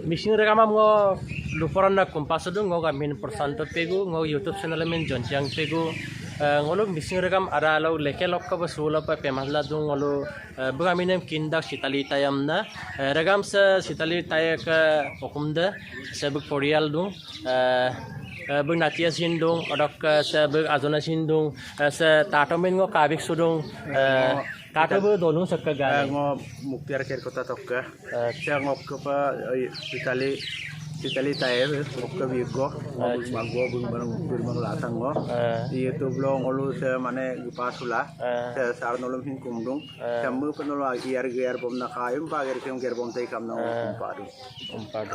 Missing rekamam ngo luparan na kumpas do ngo gamin persanto pegu ngo YouTube channel men jonjang pegu ngolo missing rekam ara lo leke lokka basula pa pemasla do ngolo bugaminem kinda sitali tayam na regam sa sitali tayak okumda sebuk porial do bung natia sindung odok sa bung azona sindung sa tatomen ngo kabik sudung Kata bu dolung sakka gani. Ngo muktiar ker kota tokka. Cia ngok pa Itali tayo ngok bigo. Ngok bung latang ngo. Itu belum ngolu se mane gupasula. Se sar nolom hin kumdung. Kamu penolo iar bom nakayum pa ger bom tay kam no umpadu.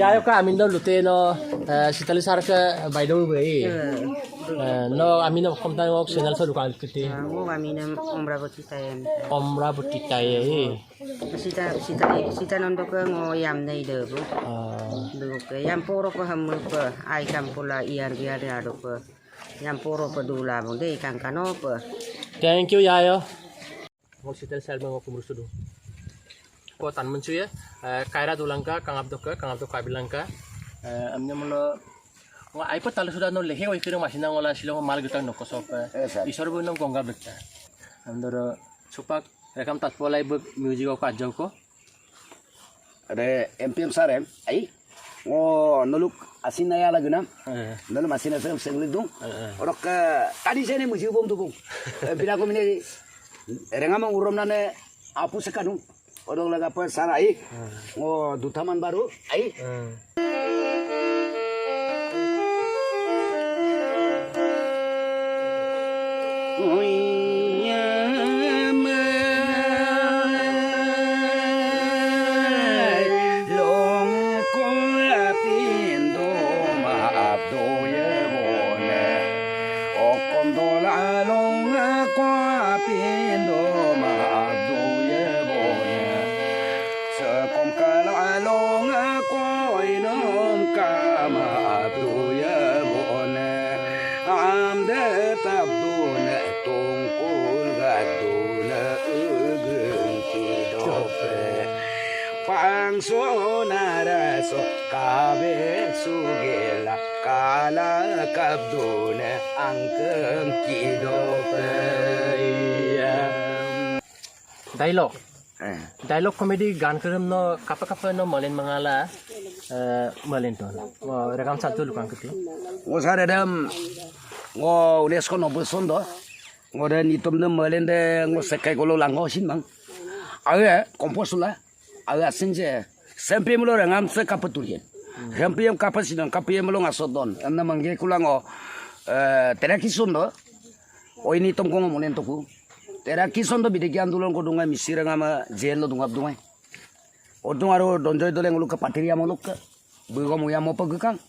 Ya yo ka amin do lute no sitali sar ka baidong be. No amin no kom tan ngok channel so dukan kiti. Ngo amin omra boti taye. Sita nondo ka ngo yam nei de bu. Du ke yam poro ko hamu ko ai kam pula iar ado ko. Yam poro ko dula bu de kan kano ko. Thank you ya yo. Ngok sitali sar ngok kumrusu do. Ko tan mencu ya kaira dulangka kangap doka kabilangka amnya melo ngo ai pa tala sudah no lehe oi kira masina ngola silo mal gutang no kosop isor bu no gonga bekta andoro supak rekam tat polai bek music ko ajau ko ada MPM sarem ai ngo noluk asina ya laguna nol masina sarem senglidung orok tadi sene music bom tu bom bila ko mine rengam urom nane apu sekanu Odong laga pa sana ai ngo dutaman baru ai Sonara so kabe sugela kala kabdone angkeng kidope dialog comedy gan kerem no kapa no malen mangala malen ton rekam satu lukan kiti ngo sare dam ngo UNESCO no busondo ngo den itom de malen de ngo sekai golo lango sinmang awe komposula aga senje sampai mulo rangam se kapaturian sampai kapasidan kapai mulo ngasodon anna mangge kulango teraki sondo o ini tom kongo monen toku teraki sondo bidegi andulon ko dunga misira ngama jelo dunga dunga o dungaro donjoy dole ngulu ka patiria molok bugo mo yamo pagkang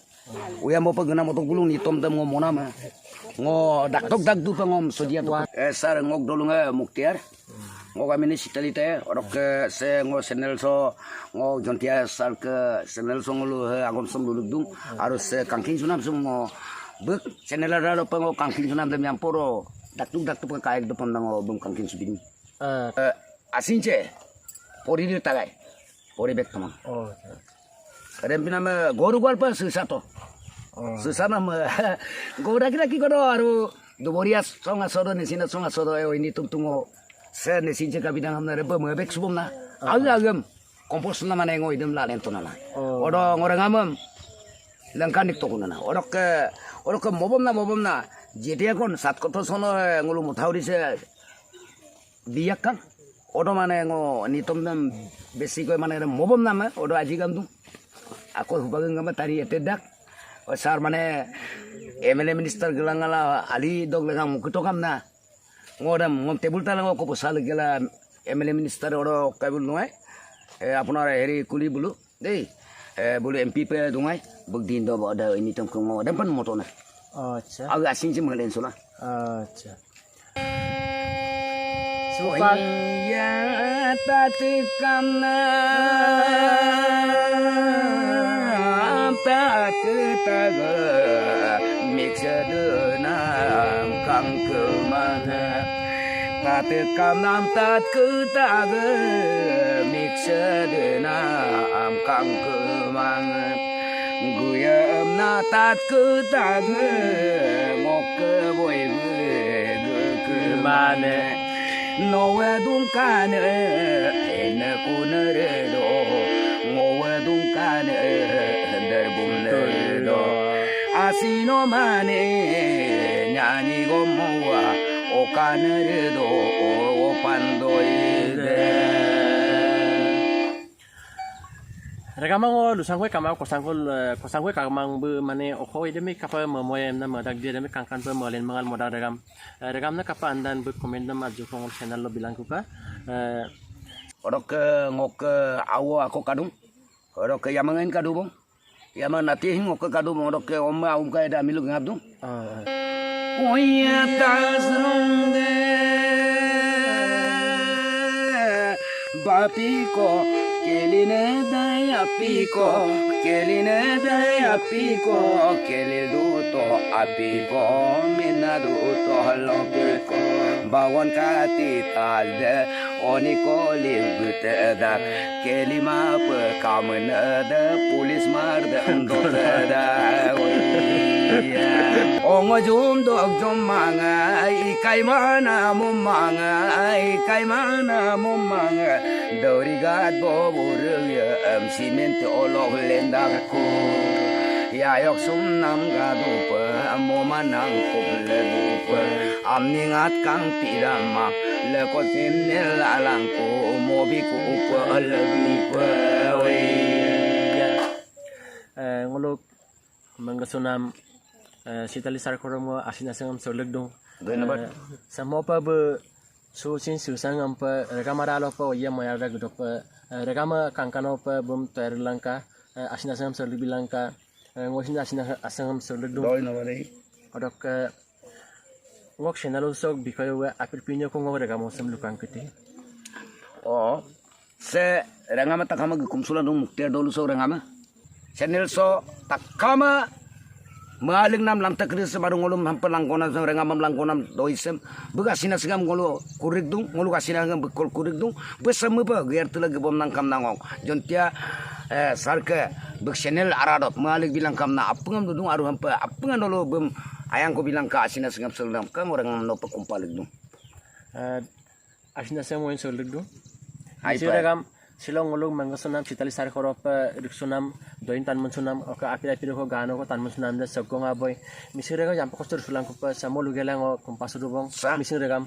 uya mo pagna mo togulung ni tom dem ngo monama ngo daktok dak du pangom sodia to sar ngok dolunga muktiar ngo kami ni sitali teh orok ke se ngo channel so ngo jontia sar ke channel so ngulu agom som duluk dung harus se kangking sunam semua bek channel ada lo pengo kangking sunam dem yang poro daktuk ke kayak depan ngo bung kangking subini asince pori di tagai pori bek teman kadang pinama goru gol pa sesato sesana gora kira kodo aru doborias songa sodo ni sina songa sodo ini tungtungo se ne sinje kabidang hamna rebe mebek subumna agam kompos na mane ngoi dem la lentona na odo ngorangamam langkanik tokunana orok mobomna jetia kon sat koto sono ngulu muthauri se biyakan odo mane ngo nitom dam besi ko mane mobomna ma odo ajigam du ako hubageng gama tari etedak o sar mane MLA minister gelangala ali dog legang mukutokam na ngodam ngom tebul talang ko posal gela MLA minister odo kabul noy আপনার হেরি কুলি বলু দেই বলে MP pay দুঙাই বগদিন দ বড় ইনি তম কম দম পন মটো না আচ্ছা আগ আসিন জি মলেন সোনা আচ্ছা super ya tatikana tak ketaga mixadena kang kemana tatekam nam tat kutaga mikse dena am kang kemang guyam na tat kutaga ngok ke boy ke mane no dung kan en kuner do ngowe dung kan der bum do asino mane nyani gomowa o kaner do o pandoide Regamang o lusang kamau kosang kamang bu mane okoi demi kapa memoy na madag dia demi kangkan pe molen mangal modal regam na kapa andan bu komen na maju kong channel lo bilang kuka orok ngok awo ako kadung orok yamangen kadung bong yaman nati ngok kadung orok omma umka da milu ngabdung oya tasronde bapiko keline daya piko keline daya piko kelidu to apiko minadu to lopiko bawon kati talde oniko libuteda kelima pe kamenada pulis marda ndotada ongo jum dog jom manga ikai mana mumanga dori gad bobur am sinente olo lendaku ya yok sum nam gadu pa amomanang kubledupa amningat kang pirama leko sinel alangku mobiku pa lebi pa ngolok manggasunam sitali sarkoromo asina sangam solegdong samo pa be susin susangam pa regamara lo pa ya moya ragdo pa regama kankano pa bum terlangka asina sangam solebilangka ngosin asina asangam solegdong odok ngok channel sok bikayo wa apirpinyo ko ngok regamo sam lukang kete oh se rangama takama kumsula dong mukti dolu so rangama channel so takama maling nam lam takrir sebarung ngolum hampir langkona sang rengam langkonam doisem begasina segam ngolo kurik dung ngolo kasina ngam bekol kurik dung besem ba gear tela gebom nangkam nangok jontia sarke bek channel aradot malik bilang kamna apengam dudung aru hampa apengan dolo bem ayang ko bilang ka asina segam selam kam orang no pakumpalik dung asina sem moin solegdong ai regam silong ngolong manggasunam sitali sarkorop riksunam doin tan munsunam oka apira ko gano ko tan munsunam da sokong aboy misirega jampo kostur sulang ko pa samolu gelang o kompasudubong misirega